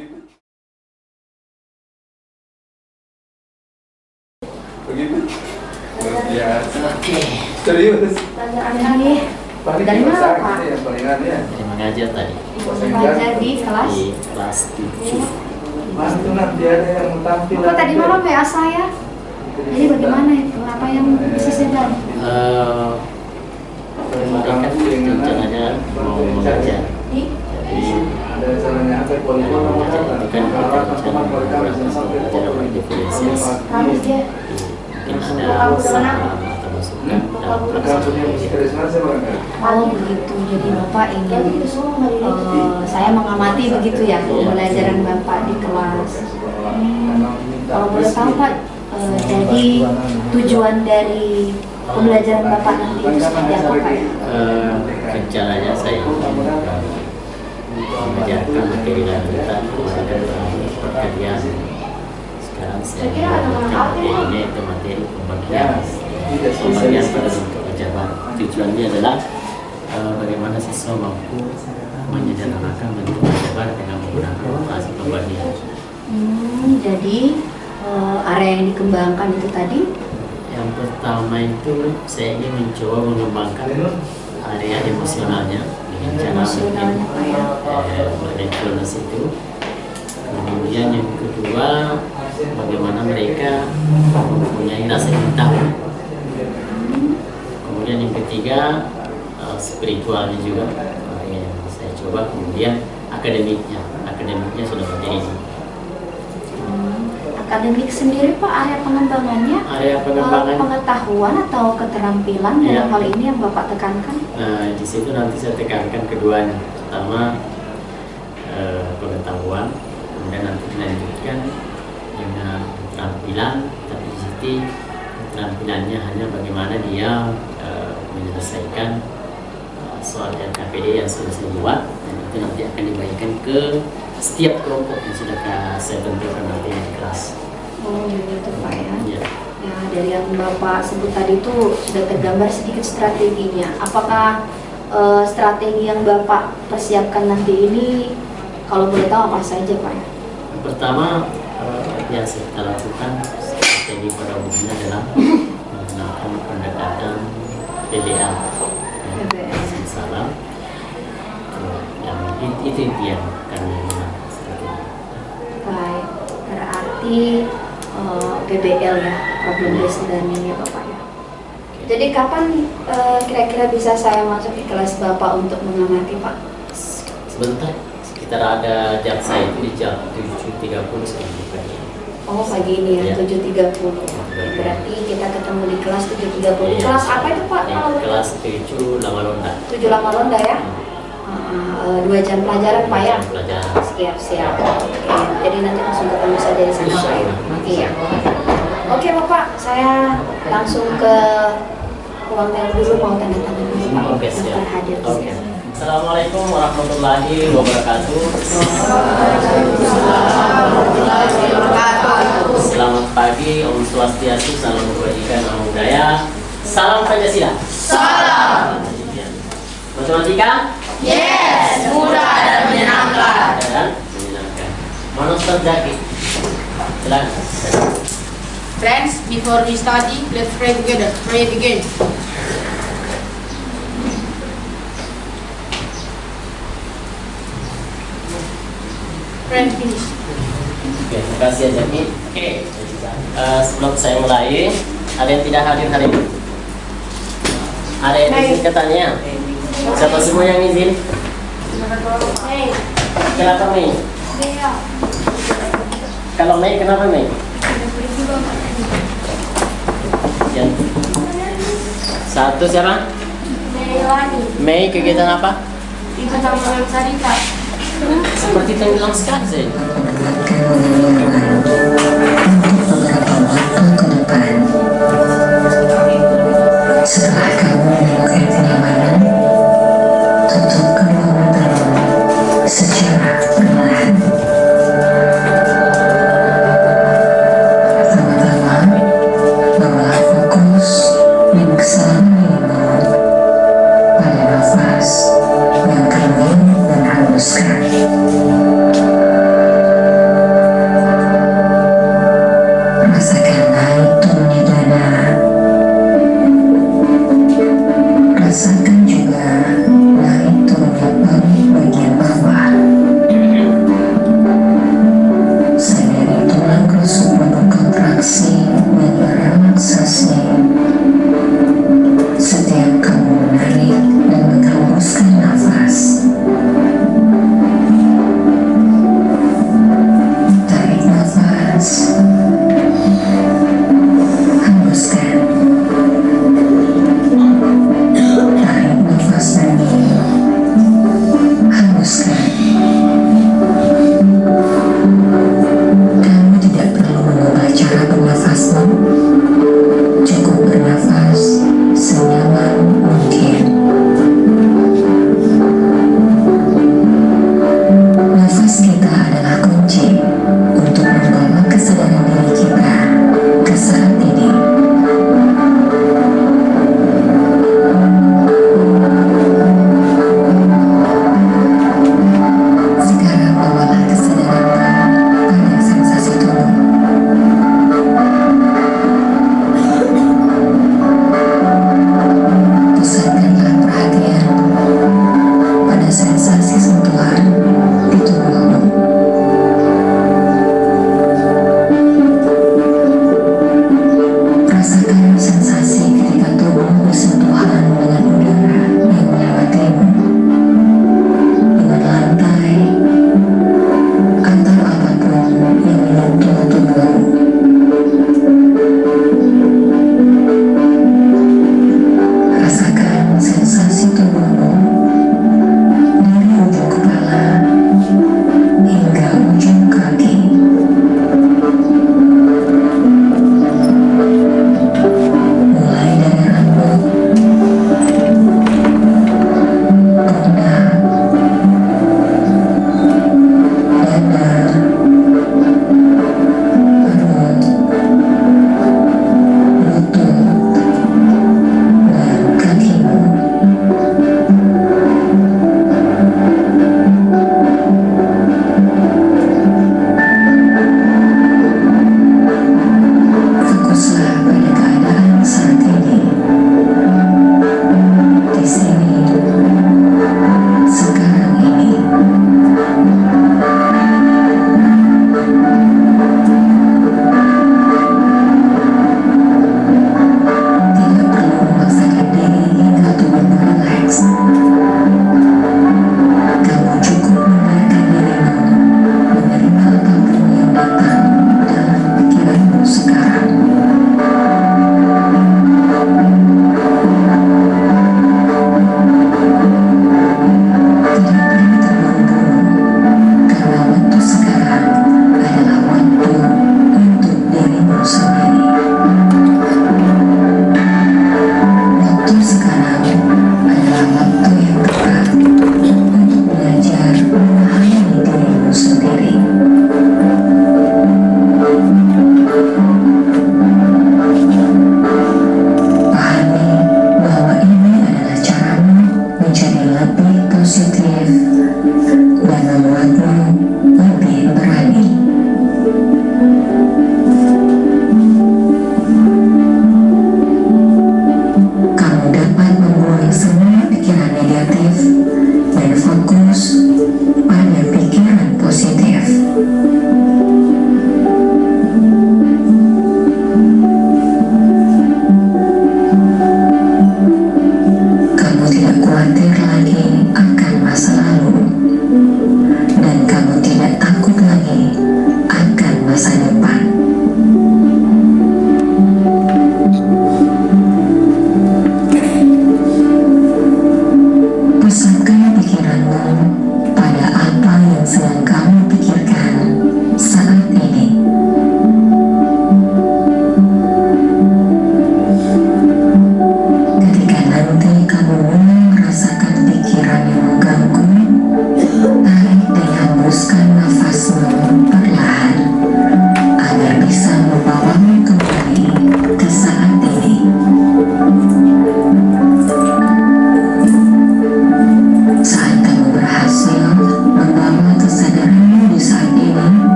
begitu. Begitu. Luar biasa. Serius. Dari mana, Pak? Dari mengajar tadi. Mengajar di kelas? Di kelas 7. Mas itu nanti ada yang mau tampil. Bapak tadi malam WA saya. Jadi bagaimana itu? Apa yang bisa saya bantu? Mereka rencananya mau mengajar. Jadi ada caranya apa? Poli-poli mengajar itu kan kita rencana beberapa pelajaran berdiferensiasi. Habis dia. Mungkin ada saran atau masukan dalam pelaksanaan. Oh begitu, jadi Bapak ingin saya mengamati begitu ya pembelajaran Bapak di kelas. Kalau boleh tahu Pak, jadi tujuan dari pembelajaran Bapak nanti itu seperti apa Pak? Rencananya saya mengajarkan materi lanjutan kepada perkalian. Sekarang saya mengajarkan materinya itu materi pembagian pada bentuk pejabat. Tujuannya adalah bagaimana siswa mampu menyederhanakan bentuk pejabat dengan menggunakan operasi pembagian. Jadi area yang dikembangkan itu tadi? Yang pertama itu saya ingin mencoba mengembangkan area emosionalnya dengan cara mungkin mindfulness itu. Kemudian yang kedua, bagaimana mereka mempunyai rasa ingin tahu. Kemudian yang ketiga, spiritualnya juga yang saya coba. Kemudian akademiknya sudah materi. Akademik sendiri Pak, area pengembangannya? Area pengembangan pengetahuan atau keterampilan dalam hal ini yang Bapak tekankan? Nah, di situ nanti saya tekankan keduanya. Pertama pengetahuan, kemudian nanti dilanjutkan dengan keterampilan. Tapi di situ keterampilannya hanya bagaimana dia menyelesaikan soal LKPD yang sudah saya buat, dan itu nanti akan dibagikan ke setiap kelompok yang sudah saya tentukan nanti di kelas. Oh begitu Pak ya. Ya. Ya, dari yang Bapak sebut tadi itu sudah tergambar sedikit strateginya. Apakah strategi yang Bapak persiapkan nanti ini, kalau boleh tahu apa saja Pak ya? Yang pertama yang kita lakukan strategi pada umumnya adalah menggunakan pendekatan PBL. Salah. Yang itu yang kami gunakan strategi. Baik, berarti PBL ya, problem based learning ya Bapak ya. Jadi kapan kira-kira bisa saya masuk di kelas Bapak untuk mengamati Pak? Sebentar, sekitar ada jam saya itu di jam 7.30 sampai pagi. Oh pagi ini ya, 7.30. Berarti kita ketemu di kelas 7.30. Di kelas apa itu Pak? Kelas 7 Lama Londa. 7 Lama Londa ya? 2 jam pelajaran Pak ya? Pelajaran. Siap. Oke. Jadi nanti langsung ketemu saja di sana Pak ya? Iya. Oke Bapak, saya langsung ke ruang tengah dulu, mau tanda tangan dulu Pak. Oke, siap. Daftar hadir. Oke. Assalamualaikum warahmatullahi wabarakatuh. Selamat pagi, Om Swastiastu, salam kebajikan, salam budaya, salam Pancasila. Salam. Matematika? Yes, mudah dan menyenangkan. Monster Jaki. Silakan. Friends, before we study, let's pray together. Pray begin. Friends, finish. Oke, terima kasih ya Jaki. Oke, sebelum saya mulai, ada yang tidak hadir hari ini? Ada yang izin katanya? Siapa semua yang izin? Kenapa Mei? Kalau Mei, kenapa Mei? Yang satu siapa? Mei, kegiatan apa? Ikut sama Sarita. Seperti tenggelam sekali saya. Setelah kamu menemukan kenyamanan, tutup kedua matamu secara perlahan. Pertama-tama, bawalah fokus dan kesalahanmu pada nafas yang kering dan hembuskan. Rasakan juga naik turunnya perut bagian bawah. Sadari tulang rusuk berkontraksi dan berrelaksasi setiap kamu menarik dan menghembuskan nafas. Tarik nafas, hembuskan. Tarik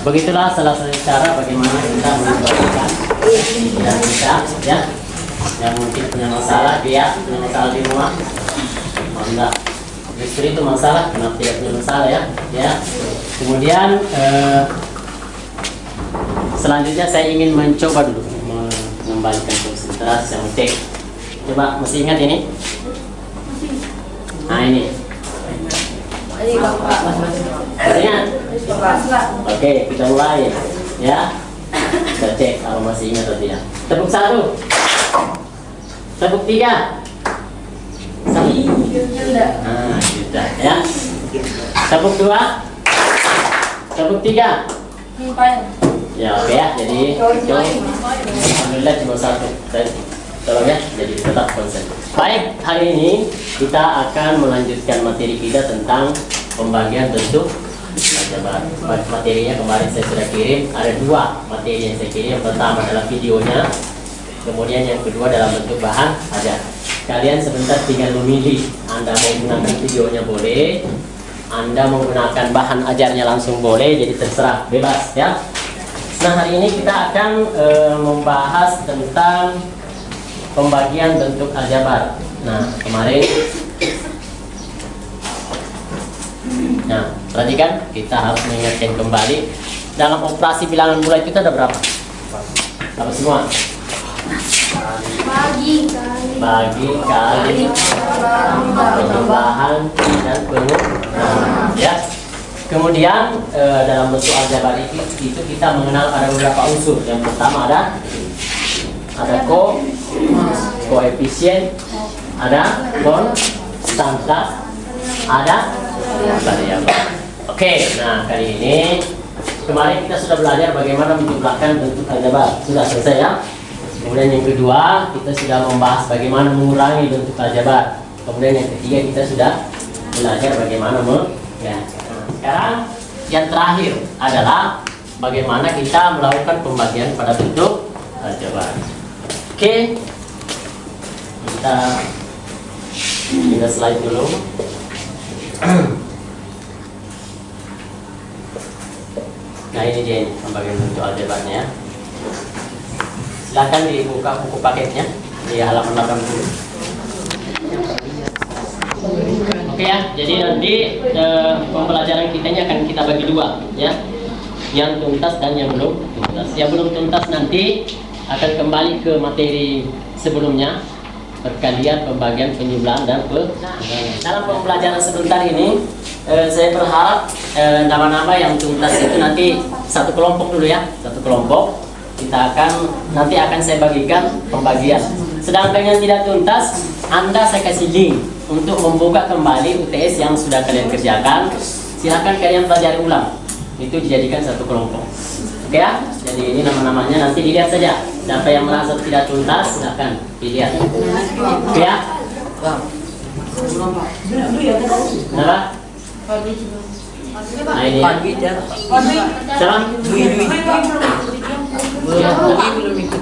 Begitulah salah satu cara bagaimana kita menyebarkan pikiran kita, ya. Yang mungkin punya masalah, dia punya masalah di rumah, enggak. Justru itu masalah, kenapa tidak punya masalah, ya. Ya. Kemudian selanjutnya saya ingin mencoba dulu mengembalikan konsentrasi yang cek. Coba masih ingat ini? Nah ini. Masih ingat? Oke, kita mulai, ya. Kita cek kalau masih ingat atau tidak. Tepuk 1, tepuk 3. Nah, sudah, ya. Tepuk 2, tepuk 3. Ya, oke ya. Jadi, alhamdulillah cuma 1. Tolong ya, jadi tetap konsen. Baik, hari ini kita akan melanjutkan materi kita tentang pembagian bentuk aljabar. Materinya kemarin saya sudah kirim, ada 2 materi yang saya kirim. Yang pertama adalah videonya, kemudian yang kedua dalam bentuk bahan ajar. Kalian sebentar tinggal memilih, Anda mau menggunakan videonya boleh, Anda menggunakan bahan ajarnya langsung boleh, jadi terserah, bebas ya. Nah, hari ini kita akan membahas tentang pembagian bentuk aljabar. Nah, kemarin, nah, perhatikan, kita harus mengingatkan kembali dalam operasi bilangan bulat itu ada berapa? Apa semua? Bagi kali penambahan dan pengurangan, ya. Kemudian dalam bentuk aljabar itu kita mengenal ada beberapa unsur. Yang pertama ada koefisien, ada konstanta, ada variabel. Oke, nah kali ini kemarin kita sudah belajar bagaimana menjumlahkan bentuk aljabar. Sudah selesai ya. Kemudian yang kedua kita sudah membahas bagaimana mengurangi bentuk aljabar. Kemudian yang ketiga kita sudah belajar bagaimana ya. Nah, sekarang yang terakhir adalah bagaimana kita melakukan pembagian pada bentuk aljabar. Oke, kita pindah slide dulu. Nah ini dia ini pembagian bentuk aljabarnya. Silakan dibuka buku paketnya di halaman 80. Oke ya, jadi nanti pembelajaran kita ini akan kita bagi 2 ya, yang tuntas dan yang belum tuntas. Yang belum tuntas nanti akan kembali ke materi sebelumnya, perkalian, pembagian, penjumlahan dan dalam pembelajaran sebentar ini saya berharap nama-nama yang tuntas itu nanti satu kelompok dulu ya, satu kelompok kita nanti akan saya bagikan pembagian. Sedangkan yang tidak tuntas, Anda saya kasih link untuk membuka kembali UTS yang sudah kalian kerjakan. Silakan kalian pelajari ulang, itu dijadikan satu kelompok. Oke ya, jadi ini nama-namanya nanti dilihat saja. Siapa yang merasa tidak tuntas, silakan dilihat. Oke ya. Kenapa? Nah ini ya. Siapa?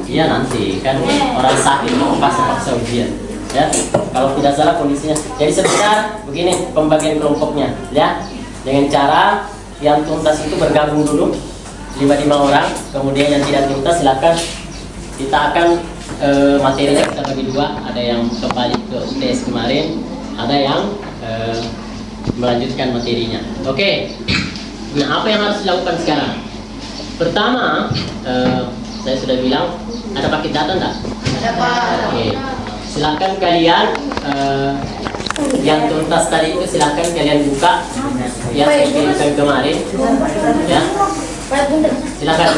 Iya nanti kan orang sakit mau paksa ujian ya. Kalau tidak salah kondisinya. Jadi sebentar begini pembagian kelompoknya ya. Dengan cara yang tuntas itu bergabung dulu 5 orang, kemudian yang tidak tuntas silakan kita akan materinya kita bagi 2. Ada yang kembali ke UTS kemarin, ada yang melanjutkan materinya. Oke. Nah, apa yang harus dilakukan sekarang? Pertama, saya sudah bilang ada paket data enggak? Ada Pak. Oke. Silakan kalian yang tuntas tadi itu silakan kalian buka yang saya kirimkan kemarin. Ya. Silakan.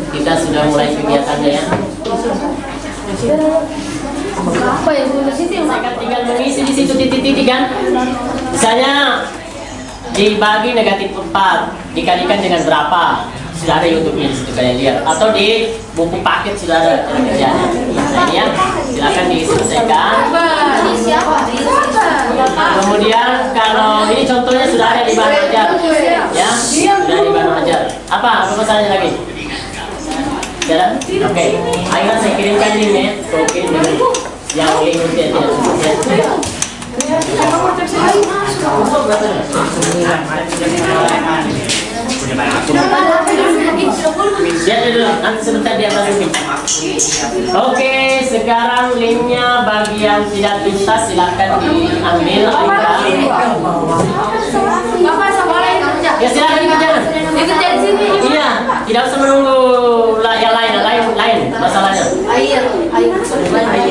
Kita sudah mulai kegiatannya ya. Apa yang tulis itu? Saya tinggal mengisi di situ titik-titik kan. Misalnya dibagi negatif 4 dikalikan dengan berapa? Sudah ada YouTube-nya di situ kalian lihat, atau di buku paket sudah ada kerjanya. Nah ini ya, silakan diselesaikan. Kemudian kalau ini contohnya sudah ada di bahan ajar, ya sudah di bahan ajar. Apa masalahnya lagi? Sudah? Oke. Akhirnya saya kirimkan linknya. Oke, yang link tidak sudah. Lihat dulu, nanti sebentar dia masukin. Oke, sekarang linknya bagi yang tidak bisa silakan diambil. Bapak boleh kerja. Ya silakan dikerjakan. Kerja di sini. Iya, tidak usah menunggu yang lain masalahnya. Air.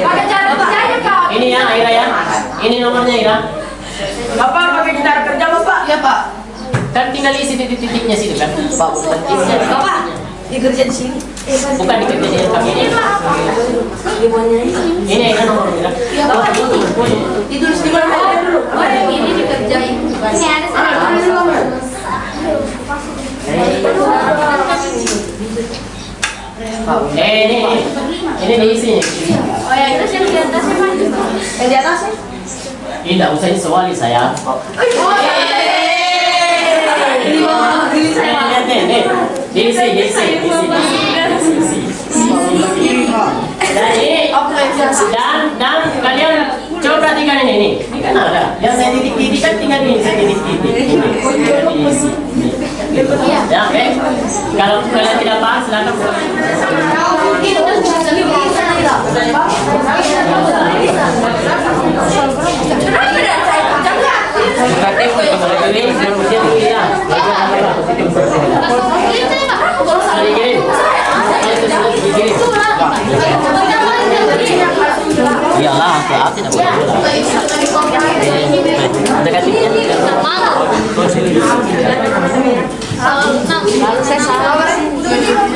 Pakai cara kerjanya Pak. Ini ya Aira ya. Ini nomornya Aira. Bapak pakai cara kerja Bapak? Iya Pak. Kan tinggal isi titik-titiknya situ kan. Pak, bukan isinya di Bapak, Dikerja di sini. bukan di kerja di kami ini. Ini Aira nomornya. Ya Bapak ini. Ditulis di mana dulu? Ini dikerjain. Ini ada Ini diisi. Oh ya, itu yang di atasnya Pak. Yang di atasnya? Ini tidak usah disewali saya. Lihat nih. Diisi. Dan kalian coba perhatikan ini kan ada. Yang saya titik-titik kan tinggal ini saya titik-titik. Diisi. Ya, oke. Kalau kalian tidak paham silakan. Iyalah, saat tidak boleh.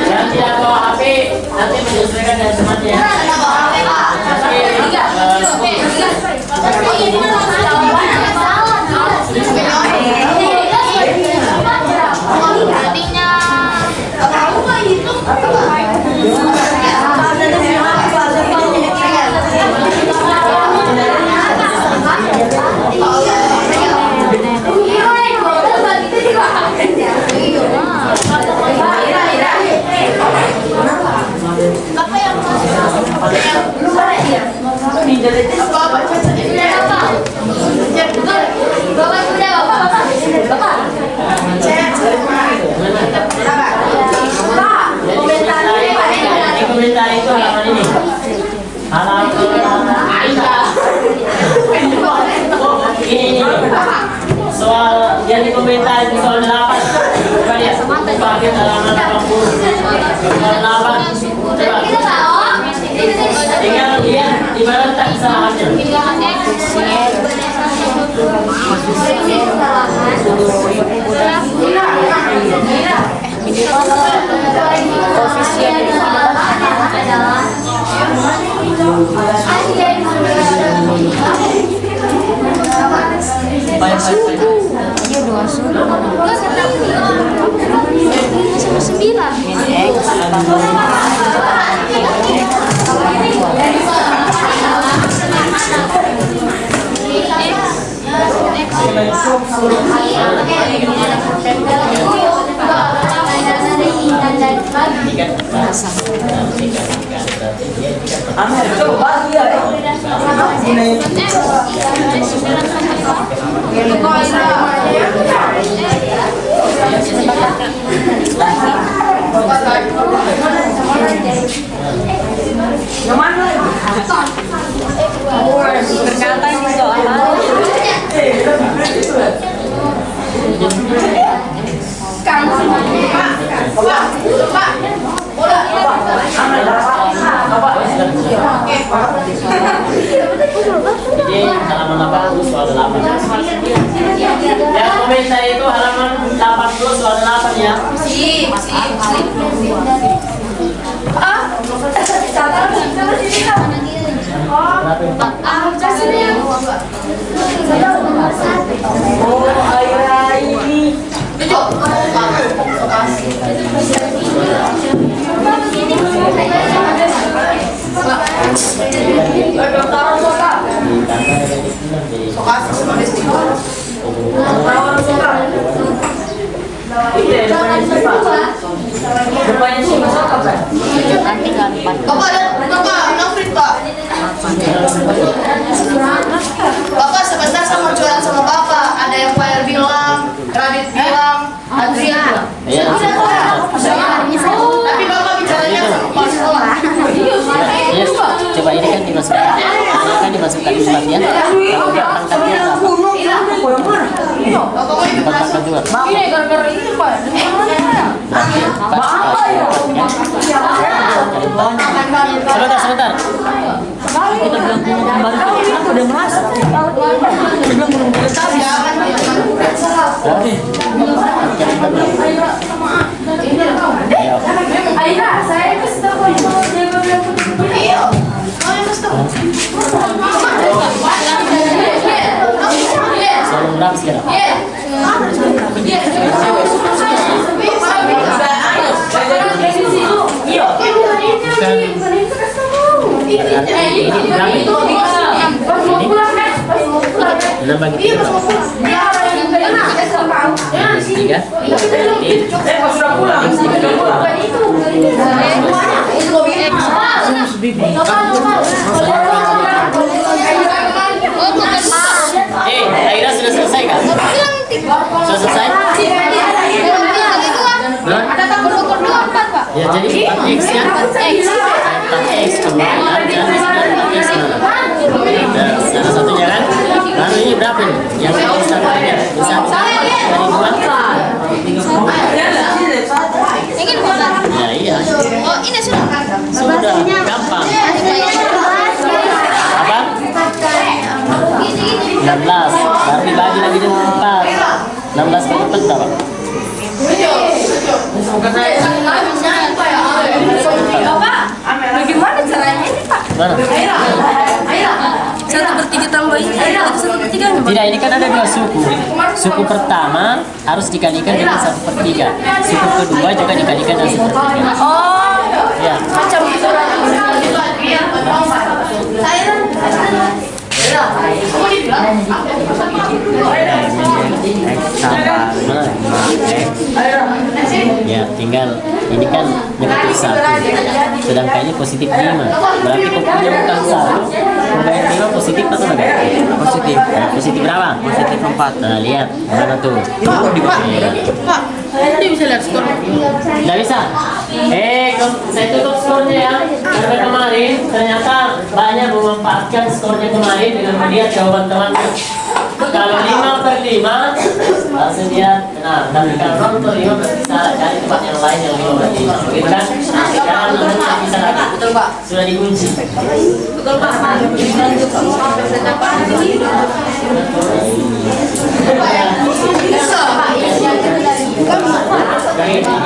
Yang tidak bawa HP nanti menyesuaikan dengan temannya. Komentar itu halaman ini. Halaman ini. Soal yang dikomentar itu soal 8. Coba lihat. Bagian halaman 80. Soal 8. Coba. Tinggal lihat di mana letak kesalahannya. Berkata ini soal Jadi halaman 80 soal 8. Yang komentar itu halaman 80 soal 8 ya. Bapak sebentar sama berapa sekarang? Enam bagi tiga. Tiga. Akhirnya sudah selesai kan? Sudah selesai? Ya jadi 4x ya. 4x kemudian dan 4x nah, salah satunya kan. Lalu ini berapa nih? Yang bisa kalian bisa dari 2. Ingin bukan? Ya iya. Oh ini sudah. Sudah gampang. Apa? 16. Baru dibagi lagi dengan 4. 16 kali 4 berapa? Bapak, bagaimana caranya ini Pak? Mana? 1/3 tambah ini, 1/3 Tidak, ini kan ada 2 suku. Suku pertama harus dikalikan dengan 1/3. Suku kedua juga dikalikan dengan 1/3. Oh, Ya. macam itu. Ya, tinggal ini kan negatif 1. Sedangkan ini positif 5. Berarti kopinya bukan 1. Membayar 5 positif atau negatif? Positif. Nah, positif berapa? Positif 4. Nah, lihat. Mana tuh? Pak, nanti bisa lihat skor. Nggak bisa. Saya tutup skornya ya. Karena kemarin ternyata banyak memanfaatkan skornya kemarin dengan melihat jawaban temannya. Kalau 5/5 langsung dia benar. Tapi kalau 0/5 berarti salah. Cari tempat yang lain yang 5/5. Begitu kan? Jangan nggak bisa lagi. Betul Pak. Sudah dikunci. Betul Pak.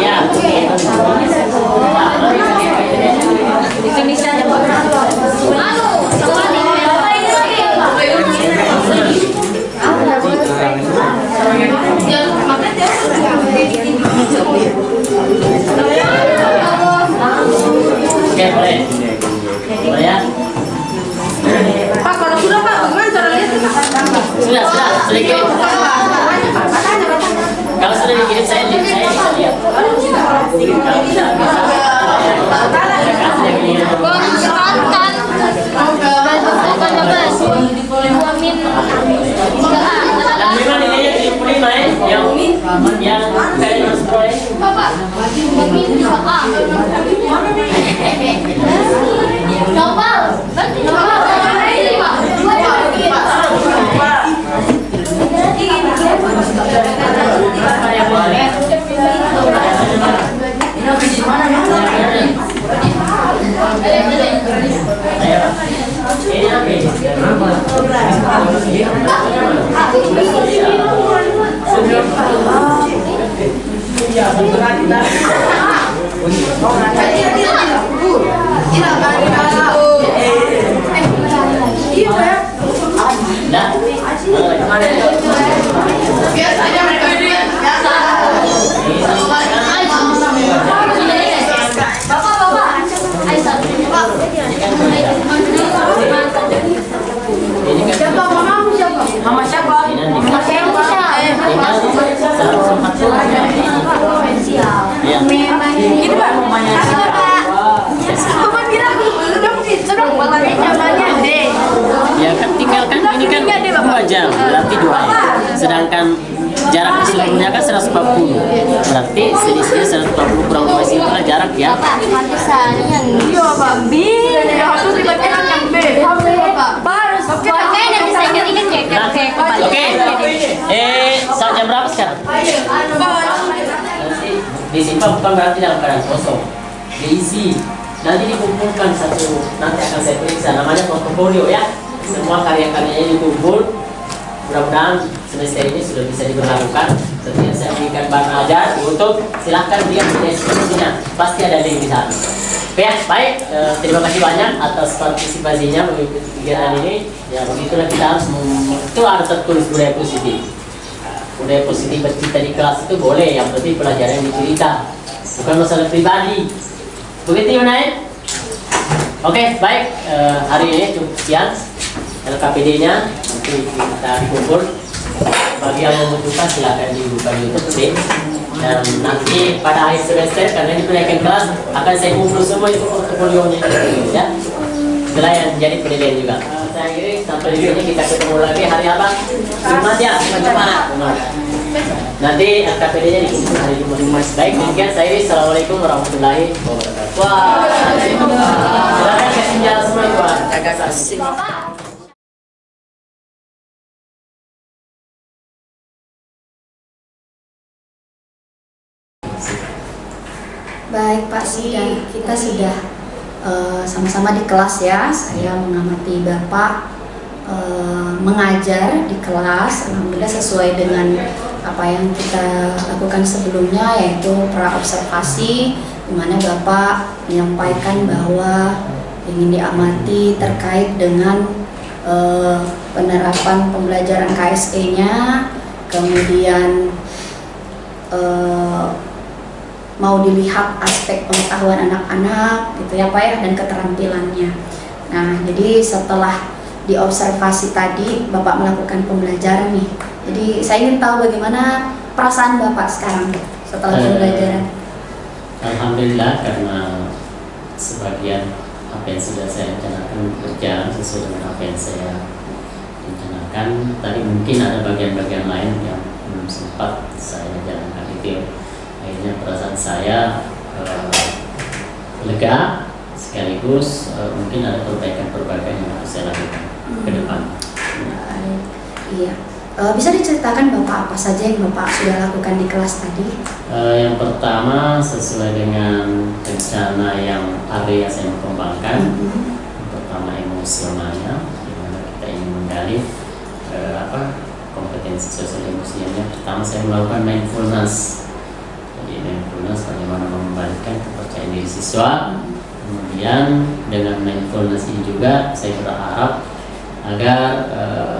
Ya. Indonesia aja Pak. Oke, boleh. Boleh ya? Pak, kalau sudah Pak, bagaimana cara lihatnya Pak? Sudah dikirim. Kalau sudah dikirim saya bisa lihat. Memang nilainya 75 ya, yang saya harus proyek. Biasanya mereka biasa. Siapa mamamu siapa? Mama siapa? Mama siapa? Ini Pak mamanya. Bapak kira sedang batalnya jamannya deh. Ya kan tinggalkan ini kan 2 jam, berarti 2 ya. Sedangkan jarak keseluruhannya kan 140. Berarti selisihnya 140 kurang 2 itu adalah jarak ya. Iya Pak. B. Harus dibacakan yang B. Pak. Harus. Oke. Saat jam berapa sekarang? Disimpan bukan berarti dalam keadaan kosong. Diisi. Nanti dikumpulkan satu. Nanti akan saya periksa. Namanya portofolio ya. Semua karya-karyanya dikumpul. Mudah-mudahan semester ini sudah bisa diberlakukan. Setelah saya berikan bahan ajar untuk silahkan lihat di deskripsinya. Pasti ada link di sana. Ya, baik. Terima kasih banyak atas partisipasinya mengikuti kegiatan ini. Ya, begitulah kita harus itu harus tertulis budaya positif. budaya positif bercerita di kelas itu boleh, yang penting pelajaran yang dicerita, bukan masalah pribadi. Begitu Yunai? Oke, baik. Hari ini cukup sekian LKPD-nya. Nanti kita kumpul. Bagi yang membutuhkan silakan dibuka di YouTube. Dan nanti pada akhir semester, karena ini penaikan kelas, akan saya kumpul semua itu portofolionya. Ya. Setelah yang jadi penilaian juga. Saya kira sampai di sini kita ketemu lagi hari apa? Jumat ya, Jumat. Nanti LKPD-nya dikumpul hari Jumat. Baik, demikian saya Iris. Assalamualaikum warahmatullahi wabarakatuh. Waalaikumsalam. Silakan kasih jalan semua Tuan. Jaga kasih. Baik Pak, kita sudah sama-sama di kelas ya. Saya mengamati Bapak mengajar di kelas. Alhamdulillah sesuai dengan apa yang kita lakukan sebelumnya, yaitu pra-observasi, di mana Bapak menyampaikan bahwa ingin diamati terkait dengan penerapan pembelajaran KSE-nya, kemudian mau dilihat aspek pengetahuan anak-anak gitu ya Pak ya, dan keterampilannya. Nah, jadi setelah diobservasi tadi Bapak melakukan pembelajaran nih. Jadi saya ingin tahu bagaimana perasaan Bapak sekarang setelah pembelajaran. Alhamdulillah, karena sebagian apa yang sudah saya rencanakan berjalan sesuai dengan apa yang saya rencanakan. Tadi mungkin ada bagian-bagian lain yang belum sempat saya jalankan itu. Akhirnya perasaan saya lega, sekaligus mungkin ada perbaikan-perbaikan yang harus saya lakukan ke depan. Iya. Bisa diceritakan Bapak apa saja yang Bapak sudah lakukan di kelas tadi? Yang pertama, sesuai dengan rencana yang area saya kembangkan. Yang pertama emosionalnya, di mana kita ingin menggali kompetensi sosial emosinya. Pertama saya melakukan mindfulness. Jadi mindfulness bagaimana mengembalikan kepercayaan diri siswa. Kemudian dengan mindfulness ini juga saya berharap agar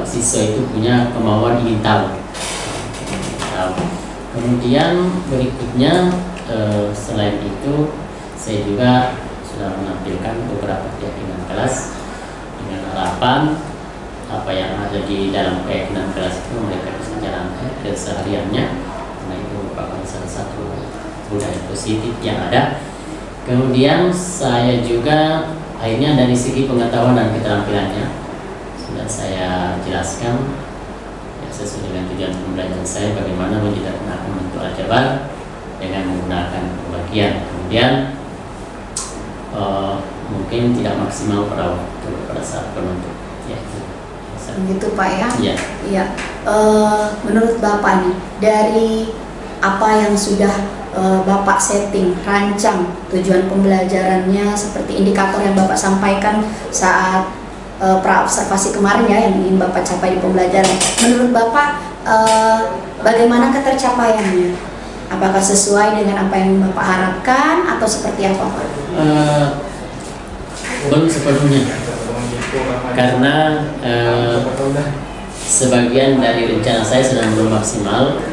siswa itu punya kemauan ingin tahu. Kemudian berikutnya selain itu saya juga sudah menampilkan beberapa keyakinan kelas dengan harapan apa yang ada di dalam keyakinan kelas itu mereka bisa jalankan kesehariannya. Nah, itu merupakan salah satu budaya positif yang ada. Kemudian saya juga akhirnya dari segi pengetahuan dan keterampilannya sudah saya jelaskan ya, sesuai dengan tujuan pembelajaran saya bagaimana menyederhanakan bentuk aljabar dengan menggunakan pembagian. Kemudian mungkin tidak maksimal pada saat penutup. Ya, Begitu Pak ya? Iya. Iya. Menurut Bapak nih, dari apa yang sudah Bapak setting, rancang tujuan pembelajarannya seperti indikator yang Bapak sampaikan saat pra-observasi kemarin ya, yang ingin Bapak capai di pembelajaran. Menurut Bapak bagaimana ketercapaiannya? Apakah sesuai dengan apa yang Bapak harapkan atau seperti apa Pak? Belum sepenuhnya, karena sebagian dari rencana saya sedang belum maksimal.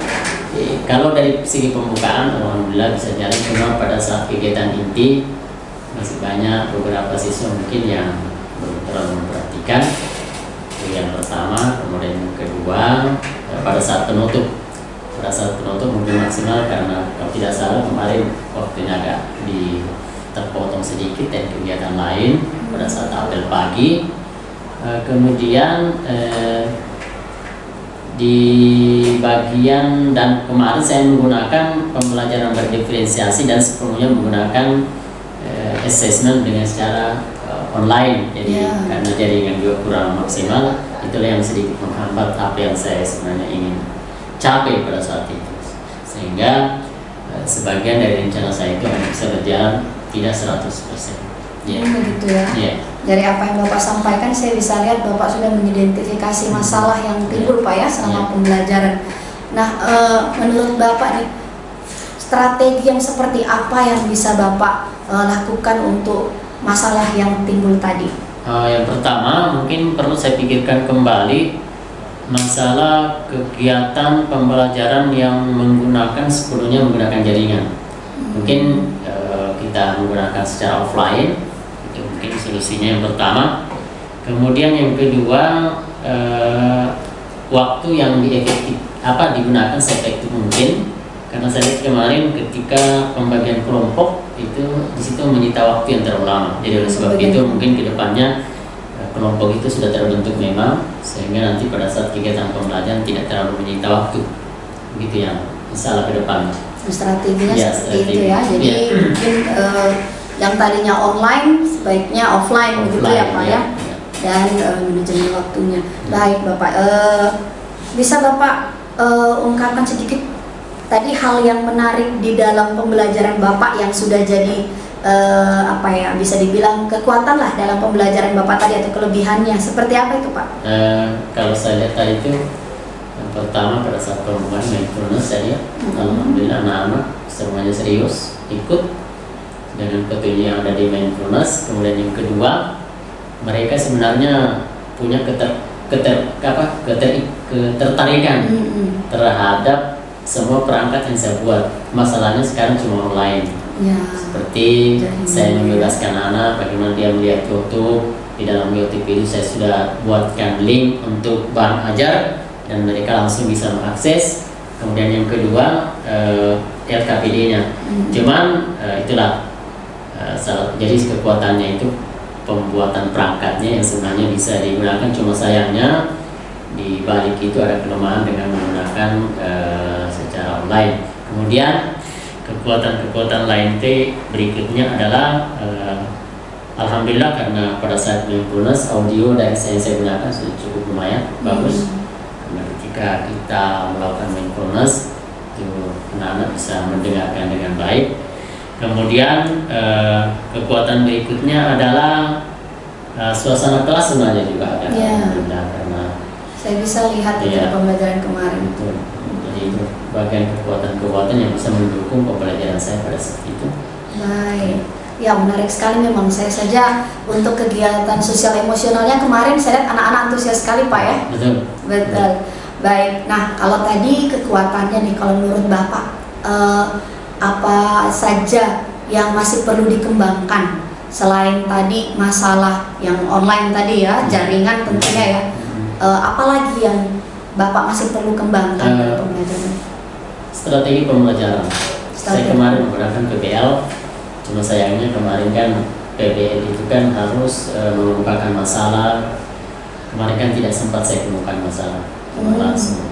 Kalau dari segi pembukaan, alhamdulillah bisa jalan. Cuma pada saat kegiatan inti masih banyak beberapa siswa mungkin yang belum terlalu memperhatikan. Itu yang pertama. Kemudian yang kedua, pada saat penutup mungkin maksimal, karena kalau tidak salah kemarin waktunya agak terpotong sedikit dan kegiatan lain pada saat apel pagi. Kemudian di bagian dan kemarin saya menggunakan pembelajaran berdiferensiasi dan sepenuhnya menggunakan assessment dengan secara online. Jadi karena jaringan juga kurang maksimal, itulah yang sedikit menghambat apa yang saya sebenarnya ingin capai pada saat itu. Sehingga sebagian dari rencana saya itu hanya bisa berjalan tidak 100%. Begitu ya. Dari apa yang Bapak sampaikan, saya bisa lihat Bapak sudah mengidentifikasi masalah yang timbul Pak ya selama pembelajaran. Nah, menurut Bapak nih, strategi yang seperti apa yang bisa Bapak lakukan untuk masalah yang timbul tadi? Yang pertama mungkin perlu saya pikirkan kembali masalah kegiatan pembelajaran yang sepenuhnya menggunakan jaringan. Mungkin kita menggunakan secara offline, itu mungkin solusinya yang pertama. Kemudian yang kedua, waktu yang digunakan seefektif mungkin, karena saya lihat kemarin ketika pembagian kelompok itu di situ menyita waktu yang terlalu lama. Jadi oleh sebab itu mungkin kedepannya kelompok itu sudah terbentuk memang, sehingga nanti pada saat kegiatan pembelajaran tidak terlalu menyita waktu, begitu yang masalah ke depan. Strateginya Ya, seperti itu ya. Jadi mungkin yang tadinya online sebaiknya offline begitu ya Pak ya. Dan manajemen waktunya. Baik Bapak, bisa Bapak ungkapkan sedikit tadi hal yang menarik di dalam pembelajaran Bapak yang sudah jadi bisa dibilang kekuatan lah dalam pembelajaran Bapak tadi, atau kelebihannya seperti apa itu Pak? Kalau saya lihat tadi itu yang pertama pada saat pembukaan mindfulness saya lihat alhamdulillah anak-anak semuanya serius ikut dengan petunjuk yang ada di mindfulness. Kemudian yang kedua, mereka sebenarnya punya ketertarikan terhadap semua perangkat yang saya buat. Masalahnya sekarang cuma online. Ya. Seperti saya membebaskan anak bagaimana dia melihat YouTube. Di dalam YouTube itu saya sudah buatkan link untuk bahan ajar dan mereka langsung bisa mengakses. Kemudian yang kedua, LKPD-nya. Cuman itulah jadi kekuatannya itu pembuatan perangkatnya yang sebenarnya bisa digunakan. Cuma sayangnya di balik itu ada kelemahan dengan menggunakan secara online. Kemudian kekuatan-kekuatan lain berikutnya adalah alhamdulillah karena pada saat mindfulness audio dari saya gunakan sudah cukup lumayan bagus. Karena ketika kita melakukan mindfulness itu anak-anak bisa mendengarkan dengan baik. Kemudian kekuatan berikutnya adalah suasana kelas sebenarnya juga ada. Alhamdulillah, karena saya bisa lihat di pembelajaran kemarin. Betul. Jadi itu bagian kekuatan-kekuatan yang bisa mendukung pembelajaran saya pada saat itu. Baik. Ya menarik sekali memang. Saya saja untuk kegiatan sosial emosionalnya kemarin saya lihat anak-anak antusias sekali Pak ya. Betul. Baik. Nah kalau tadi kekuatannya nih, kalau menurut Bapak apa saja yang masih perlu dikembangkan selain tadi masalah yang online tadi ya, jaringan tentunya ya. Apalagi yang Bapak masih perlu kembangkan dalam pembelajaran? Strategi pembelajaran. Saya kemarin menggunakan PBL, cuma sayangnya kemarin kan PBL itu kan harus mengemukakan masalah. Kemarin kan tidak sempat saya kemukakan masalah, langsung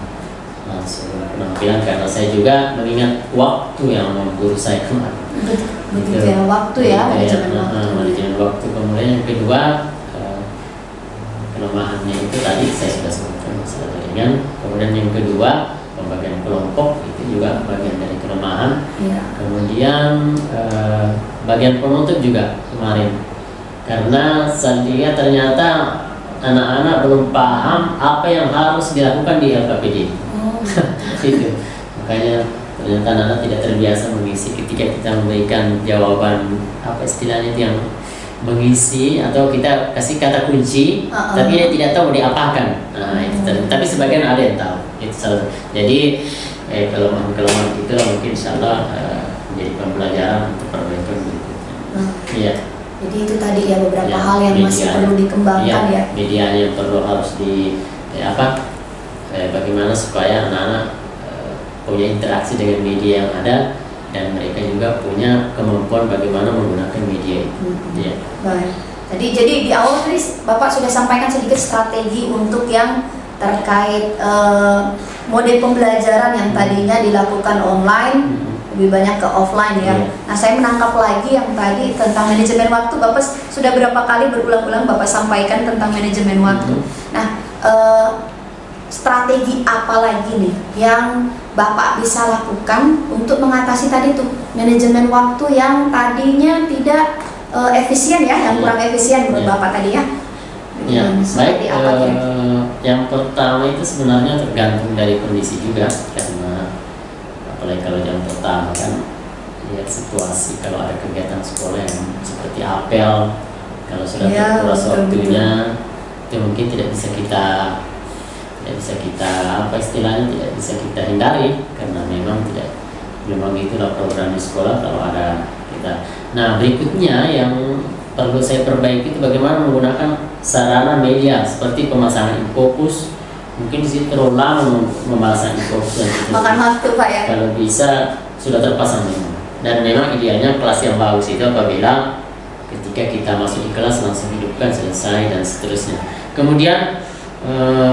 penampilan karena saya juga mengingat waktu yang memburu saya kemarin. Begitu ya, waktu ya, manajemen waktu. Kemudian yang kedua, kelemahannya itu tadi saya sudah sebutkan masalah jaringan. Kemudian yang kedua, pembagian kelompok itu juga bagian dari kelemahan. Kemudian bagian penutup juga kemarin, karena saya lihat ternyata anak-anak belum paham apa yang harus dilakukan di LKPD. Itu makanya ternyata anak-anak tidak terbiasa mengisi ketika kita memberikan jawaban apa istilahnya itu yang mengisi atau kita kasih kata kunci tapi dia tidak tahu mau diapakan. Nah itu tapi sebagian ada yang tahu itu salah. Jadi kelemahan itu mungkin insyaallah menjadi pembelajaran untuk perbaikan berikutnya. Iya. Jadi itu tadi ya beberapa hal yang masih perlu dikembangkan ya. Medianya yang perlu harus bagaimana supaya anak-anak punya interaksi dengan media yang ada dan mereka juga punya kemampuan bagaimana menggunakan media itu. Baik. Jadi di awal tadi Bapak sudah sampaikan sedikit strategi untuk yang terkait mode pembelajaran yang tadinya dilakukan online lebih banyak ke offline ya. Nah saya menangkap lagi yang tadi tentang manajemen waktu. Bapak sudah berapa kali berulang-ulang Bapak sampaikan tentang manajemen waktu. Nah strategi apa lagi nih yang Bapak bisa lakukan untuk mengatasi tadi tuh manajemen waktu yang tadinya tidak efisien ya, yang kurang efisien menurut Bapak tadi ya? Baik. Yang pertama itu sebenarnya tergantung dari kondisi juga, karena apalagi kalau jam pertama kan lihat situasi, kalau ada kegiatan sekolah yang seperti apel, kalau sudah terkuras waktunya itu mungkin tidak bisa kita tidak bisa kita apa istilahnya, tidak bisa kita hindari karena memang itulah program di sekolah kalau ada kita. Nah, berikutnya yang perlu saya perbaiki itu bagaimana menggunakan sarana media seperti pemasangan infocus. Mungkin di situ terlalu lama memasang infocus Makan waktu Pak ya. kalau bisa sudah terpasang memang. Dan memang idealnya kelas yang bagus itu apabila ketika kita masuk di kelas langsung hidupkan, selesai dan seterusnya. Kemudian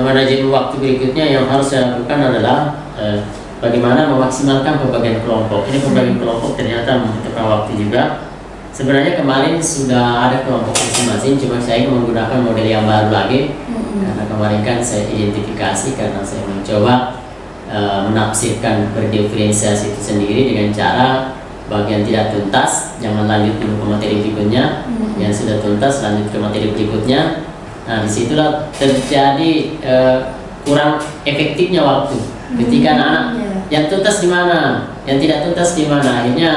manajemen waktu berikutnya yang harus saya lakukan adalah bagaimana memaksimalkan pembagian kelompok. Ini pembagian kelompok ternyata membutuhkan waktu juga. Sebenarnya kemarin sudah ada kelompok masing-masing, cuma saya menggunakan model yang baru lagi. Karena kemarin kan saya identifikasi karena saya mencoba menafsirkan berdiferensiasi itu sendiri dengan cara bagian tidak tuntas, jangan lanjut dulu ke materi berikutnya. Yang sudah tuntas lanjut ke materi berikutnya. Nah, disitulah terjadi kurang efektifnya waktu. Ketika anak-anak yang tuntas di mana, yang tidak tuntas di mana, akhirnya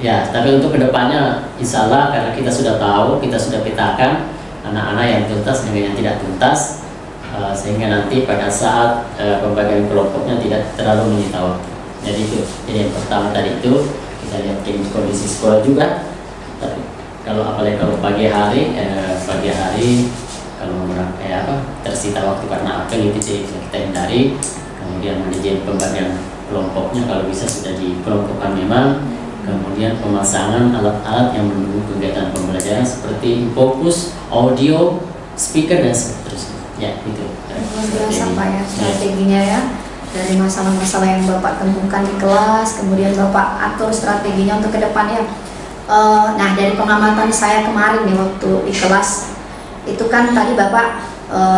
ya. Tapi untuk kedepannya, insya Allah karena kita sudah tahu, kita sudah petakan anak-anak yang tuntas dengan yang tidak tuntas, sehingga nanti pada saat pembagian kelompoknya tidak terlalu menyita waktu. Jadi yang pertama tadi itu kita lihat kondisi sekolah juga. Tapi apalagi kalau pagi hari kalau menggunakan tersita waktu karena apel itu jadi bisa kita hindari. Kemudian manajemen pembagian kelompoknya kalau bisa sudah dikelompokkan memang. Kemudian pemasangan alat-alat yang mendukung kegiatan pembelajaran seperti fokus, audio, speaker dan seterusnya. Ya itu. Luar biasa Pak ya strateginya ya. Dari masalah-masalah yang Bapak temukan di kelas, kemudian Bapak atur strateginya untuk ke depannya. Nah, dari pengamatan saya kemarin nih waktu di kelas, itu kan tadi Bapak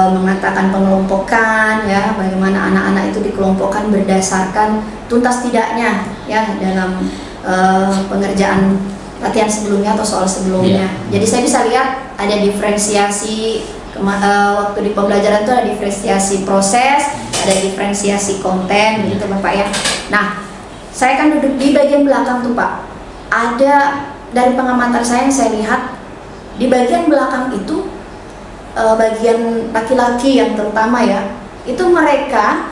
mengatakan pengelompokan ya, bagaimana anak-anak itu dikelompokkan berdasarkan tuntas tidaknya ya dalam pengerjaan latihan sebelumnya atau soal sebelumnya. Jadi saya bisa lihat ada diferensiasi waktu di pembelajaran itu ada diferensiasi proses, ada diferensiasi konten gitu Bapak ya. Nah, saya kan duduk di bagian belakang tuh Pak. Ada dari pengamatan saya yang saya lihat di bagian belakang itu bagian laki-laki yang terutama ya, itu mereka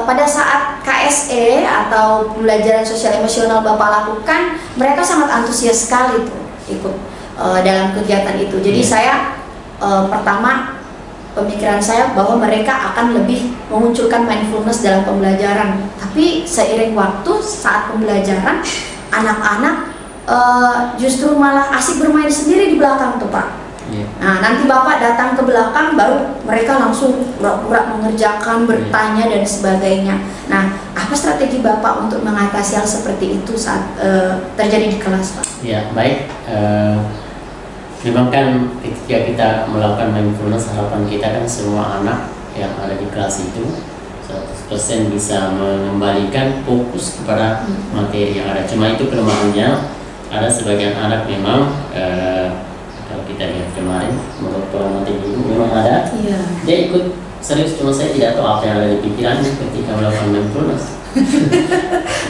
pada saat KSE atau pembelajaran sosial emosional Bapak lakukan, mereka sangat antusias sekali tuh ikut dalam kegiatan itu. Jadi saya pertama pemikiran saya bahwa mereka akan lebih memunculkan mindfulness dalam pembelajaran. Tapi seiring waktu saat pembelajaran, anak-anak justru malah asik bermain sendiri di belakang tuh Pak. Nah, nanti Bapak datang ke belakang baru mereka langsung pura-pura mengerjakan, bertanya dan sebagainya. Nah, apa strategi Bapak untuk mengatasi hal seperti itu saat terjadi di kelas Pak? Ya, baik. Memang kan ketika kita melakukan mindfulness, harapan kita kan semua anak yang ada di kelas itu 100% bisa mengembalikan fokus kepada materi yang ada. Cuma itu kelemahannya, ada sebagian anak memang kalau kita lihat kemarin menurut pengamatan ibu memang ada, dia ikut serius, cuma saya tidak tahu apa yang ada di pikirannya ketika melakukan mindfulness.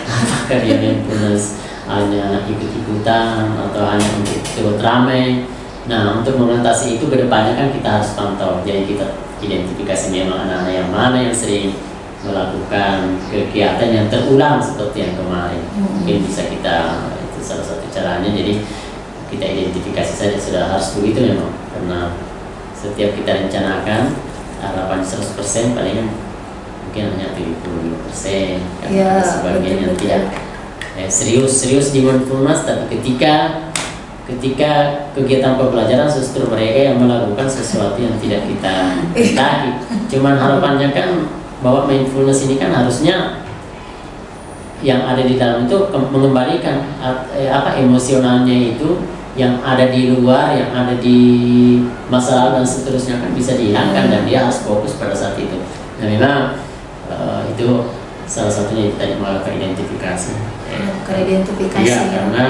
Apakah dia mindfulness hanya ikut-ikutan atau hanya untuk ikut ramai. Nah, untuk mengatasi itu kedepannya kan kita harus pantau. Jadi kita identifikasi memang anak-anak yang mana yang sering melakukan kegiatan yang terulang seperti yang kemarin. Mungkin bisa kita, itu salah satu caranya. Jadi kita identifikasi saja, sudah harus begitu memang. Karena setiap kita rencanakan harapan 100% paling mungkin hanya 75%. Karena sebagian yang tidak serius di mindfulness, tapi ketika kegiatan pembelajaran justru mereka yang melakukan sesuatu yang tidak kita kehendaki. Cuman harapannya kan bahwa mindfulness ini kan harusnya yang ada di dalam itu mengembalikan emosionalnya itu yang ada di luar, yang ada di masa lalu dan seterusnya kan bisa dihilangkan dan dia harus fokus pada saat itu. Nah, memang itu salah satunya tadi melakukan identifikasi. Identifikasi. Ya, karena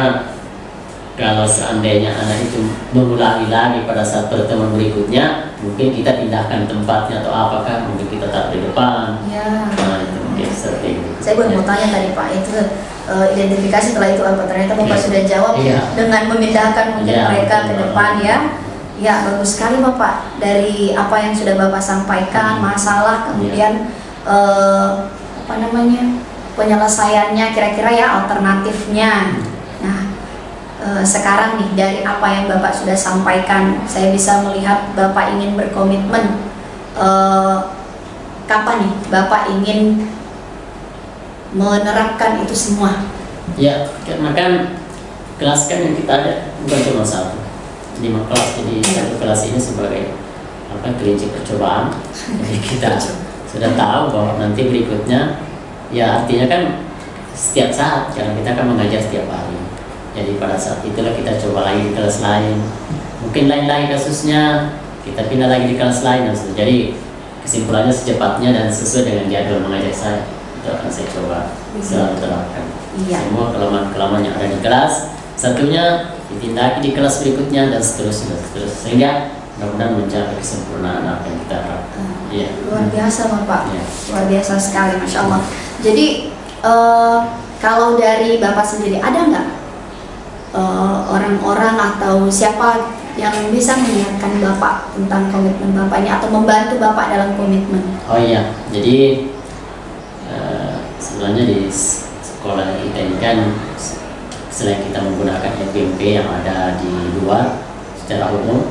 kalau seandainya anak itu mengulangi lagi pada saat pertemuan berikutnya, mungkin kita pindahkan tempatnya atau apakah mungkin kita taruh di depan. Nah, itu mungkin seperti itu. Saya mau tanya tadi Pak, itu identifikasi setelah itu apa? Ternyata Bapak sudah jawab dengan memindahkan mungkin mereka ke depan ya. Ya, bagus sekali Bapak. Dari apa yang sudah Bapak sampaikan, masalah, kemudian apa namanya, penyelesaiannya, kira-kira ya alternatifnya. Nah, sekarang nih dari apa yang Bapak sudah sampaikan, saya bisa melihat Bapak ingin berkomitmen. Kapan nih Bapak ingin menerapkan itu semua? Ya, karena kan kelas kan yang kita ada bukan cuma 5 kelas, jadi satu kelas ini sebagai kelinci percobaan. Jadi kita sudah tahu bahwa nanti berikutnya, ya artinya kan setiap saat, karena kita akan mengajar setiap hari. Jadi pada saat itulah kita coba lagi di kelas lain. Mungkin lain-lain kasusnya, kita pindah lagi di kelas lain. Jadi kesimpulannya secepatnya dan sesuai dengan jadwal mengajar saya, itu akan saya coba selalu terapkan. Semua kelemahan-kelemahan yang ada di kelas, satunya ditindaki di kelas berikutnya dan seterusnya, sehingga mudah-mudahan mencapai kesempurnaan apa yang kita harapkan. Luar biasa Bapak, Ya. luar biasa sekali, Masya Allah. Jadi kalau dari Bapak sendiri ada nggak orang-orang atau siapa yang bisa mengingatkan Bapak tentang komitmen Bapak ini atau membantu Bapak dalam komitmen? Oh iya, jadi sebenarnya di sekolah kita ini kan selain kita menggunakan FBMP yang ada di luar secara umum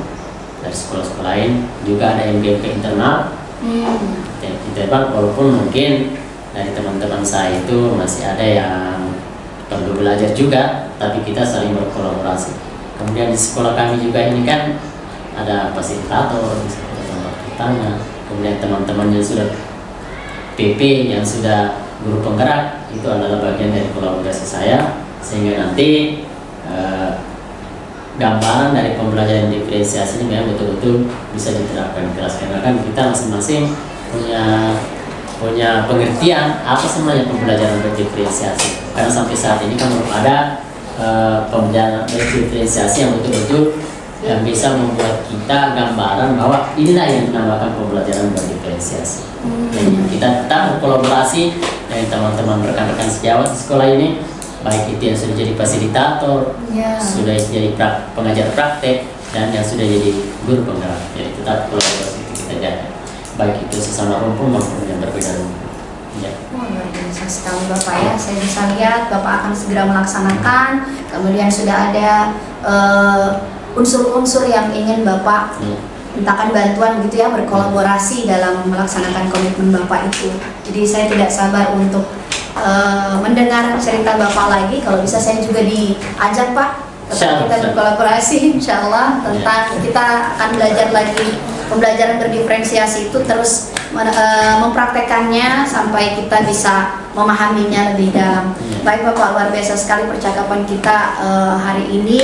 dari sekolah-sekolah lain, juga ada FBMP internal. Internal walaupun mungkin dari teman-teman saya itu masih ada yang perlu belajar juga, tapi kita saling berkolaborasi. Kemudian di sekolah kami juga ini kan ada fasilitator, tempat bertanya, kemudian teman-teman yang sudah PP, yang sudah guru penggerak, itu adalah bagian dari kolaborasi saya, sehingga nanti gambaran dari pembelajaran diferensiasi ini memang betul-betul bisa diterapkan di kelas, karena kan kita masing-masing punya pengertian apa sebenarnya pembelajaran berdiferensiasi, karena sampai saat ini kan belum ada pembelajaran berdiferensiasi yang betul-betul yang bisa membuat kita gambaran bahwa inilah yang dinamakan pembelajaran berdiferensiasi. Jadi kita tetap berkolaborasi dengan teman-teman rekan-rekan sejawat di sekolah ini, baik itu yang sudah jadi fasilitator, sudah jadi pengajar praktek, dan yang sudah jadi guru penggerak. Jadi tetap kolaborasi itu kita jaga, baik itu sesama rumpun maupun yang berbeda rumpun. Luar biasa sekali Bapak ya. Saya bisa lihat Bapak akan segera melaksanakan. Kemudian sudah ada unsur-unsur yang ingin Bapak mintakan bantuan gitu ya, berkolaborasi dalam melaksanakan komitmen Bapak itu. Jadi saya tidak sabar untuk mendengar cerita Bapak lagi. Kalau bisa saya juga diajak Pak, kita berkolaborasi insya Allah tentang kita akan belajar lagi pembelajaran berdiferensiasi itu, terus mempraktekannya sampai kita bisa memahaminya lebih dalam. Baik Bapak, luar biasa sekali percakapan kita hari ini.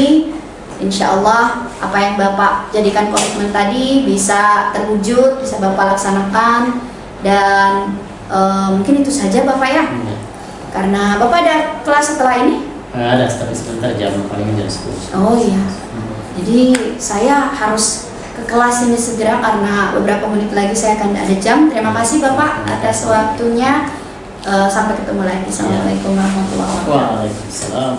Insya Allah apa yang Bapak jadikan komitmen tadi bisa terwujud, bisa Bapak laksanakan, dan mungkin itu saja Bapak ya. Karena Bapak ada kelas setelah ini? Ada, tapi sebentar, paling jam 10. Oh iya. Jadi saya harus ke kelas ini segera karena beberapa menit lagi saya akan ada jam. Terima kasih Bapak atas waktunya. Sampai ketemu lagi. Assalamualaikum warahmatullahi wabarakatuh. Waalaikumsalam.